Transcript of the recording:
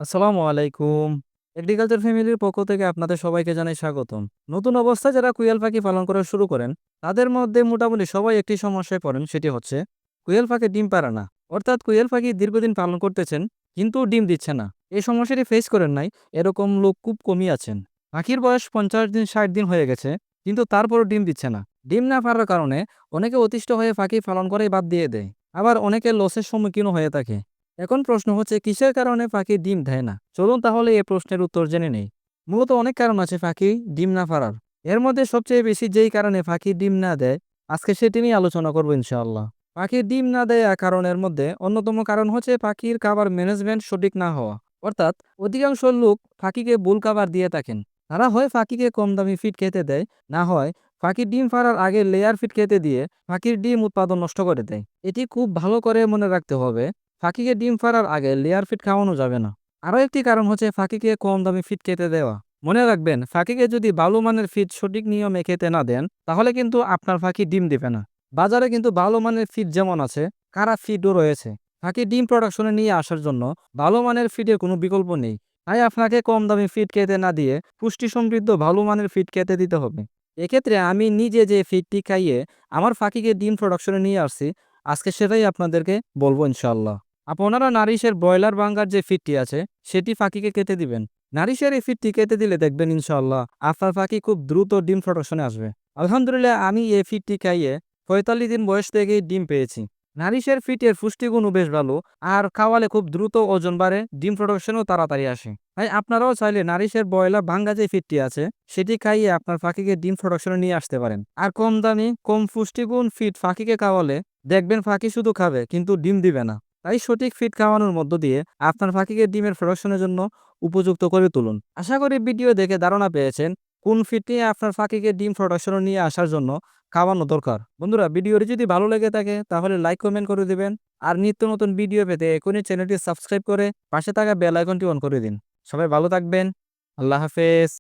আসসালামু আলাইকুম। এগ্রিকালচার ফ্যামিলির পক্ষ থেকে আপনাদের সবাইকে জানাই স্বাগতম। নতুন অবস্থায় যারা কুইল পাখি পালন করা শুরু করেন, তাদের মধ্যে মোটামুটি সবাই একটি সমস্যায় পড়েন, সেটি হচ্ছে কুইল পাখি ডিম পাড়ে না। অর্থাৎ কুইল পাখি দীর্ঘদিন পালন করতেছেন, কিন্তু ডিম দিচ্ছে না। এই সমস্যাটি ফেস করেন নাই, এরকম লোক খুব কমই আছেন। পাখির বয়স ৫০ দিন ৬০ দিন হয়ে গেছে, কিন্তু তারপরও ডিম দিচ্ছে না। ডিম না পাড়ার কারণে অনেকে অতিষ্ঠ হয়ে পাখি পালন করাই বাদ দিয়ে দেয়। আবার অনেকে লসের সম্মুখীনও হয়ে থাকে। এখন প্রশ্ন হচ্ছে কিসের কারণে পাখি ডিম দেয় না? চলুন তাহলে এই প্রশ্নের উত্তর জেনে নেই। মূলত অনেক কারণ আছে পাখি ডিম না পাড়ার। এর মধ্যে সবচেয়ে বেশি যেই কারণে পাখি ডিম না দেয়, আজকে সেটি নিয়ে আলোচনা করব ইনশাআল্লাহ। পাখির ডিম না দেয়া কারণের মধ্যে অন্যতম কারণ হচ্ছে পাখির খাবার ম্যানেজমেন্ট সঠিক না হওয়া। অর্থাৎ অধিকাংশ লোক পাখিকে ভুল খাবার দিয়ে থাকেন। তারা হয় পাখিকে কম দামি ফিড খেতে দেয়, না হয় পাখির ডিম পাড়ার আগে লেয়ার ফিড খেতে দিয়ে পাখির ডিম উৎপাদন নষ্ট করে দেয়। এটি খুব ভালো করে মনে রাখতে হবে, পাখিকে ডিম পাড়ার আগে লেয়ার ফিড খাওয়ানো যাবে না। আরও একটি কারণ হচ্ছে পাখিকে কম দামি ফিড খেতে দেওয়া। মনে রাখবেন, পাখিকে যদি ভালো মানের ফিড সঠিক নিয়মে খেতে না দেন, তাহলে কিন্তু আপনার পাখি ডিম দিবে না। বাজারে কিন্তু ভালো মানের ফিড যেমন আছে, খারাপ ফিডও রয়েছে। পাখি ডিম প্রোডাকশনে নিয়ে আসার জন্য ভালো মানের ফিডের কোনো বিকল্প নেই। তাই আপনাকে কম দামি ফিড খেতে না দিয়ে পুষ্টি সমৃদ্ধ ভালো মানের ফিড খেতে দিতে হবে। এক্ষেত্রে আমি নিজে যে ফিডটি খাইয়ে আমার পাখিকে ডিম প্রোডাকশনে নিয়ে আসছি, আজকে সেটাই আপনাদেরকে বলবো ইনশাআল্লাহ। আপনারা নারিশের ব্রয়লার বাঙ্গার যে ফিডটি আছে, সেটি পাখিকে কেটে দিবেন। নারিশের এই ফিডটি কেটে দিলে দেখবেন ইনশাআল্লাহ আপনার পাখি খুব দ্রুত ডিম প্রোডাকশনে আসবে। আলহামদুলিল্লাহ, আমি এই ফিডটি খাইয়ে ৪৫ দিন বয়স থেকেই ডিম পেয়েছি। নারিশের ফিটের পুষ্টিগুণও বেশ ভালো, আর খাওয়ালে খুব দ্রুত ওজন বাড়ে, ডিম প্রোডাকশনও তাড়াতাড়ি আসে। তাই আপনারাও চাইলে নারিশের ব্রয়লার ভাঙ্গা যে ফিডটি আছে, সেটি খাইয়ে আপনার পাখিকে ডিম প্রোডাকশনে নিয়ে আসতে পারেন। আর কম দামি কম পুষ্টিগুণ ফিড পাখিকে খাওয়ালে দেখবেন পাখি শুধু খাবে কিন্তু ডিম দিবে না। তাই সঠিক ফিড খাওয়ানোর মধ্য দিয়ে আপনার পাখিকে ডিমের প্রোডাকশনের জন্য উপযুক্ত করে তুলুন। আশা করি ভিডিও দেখে ধারণা পেয়েছেন কোন ফিডটি আপনার পাখিকে ডিম প্রোডাকশনে নিয়ে আসার জন্য খাওয়ানো দরকার। বন্ধুরা, ভিডিওটি যদি ভালো লেগে থাকে তাহলে লাইক কমেন্ট করে দিবেন। আর নিত্য নতুন ভিডিও পেতে এখনই চ্যানেলটি সাবস্ক্রাইব করে পাশে থাকা বেল আইকনটি অন করে দিন। সবাই ভালো থাকবেন। আল্লাহ হাফেজ।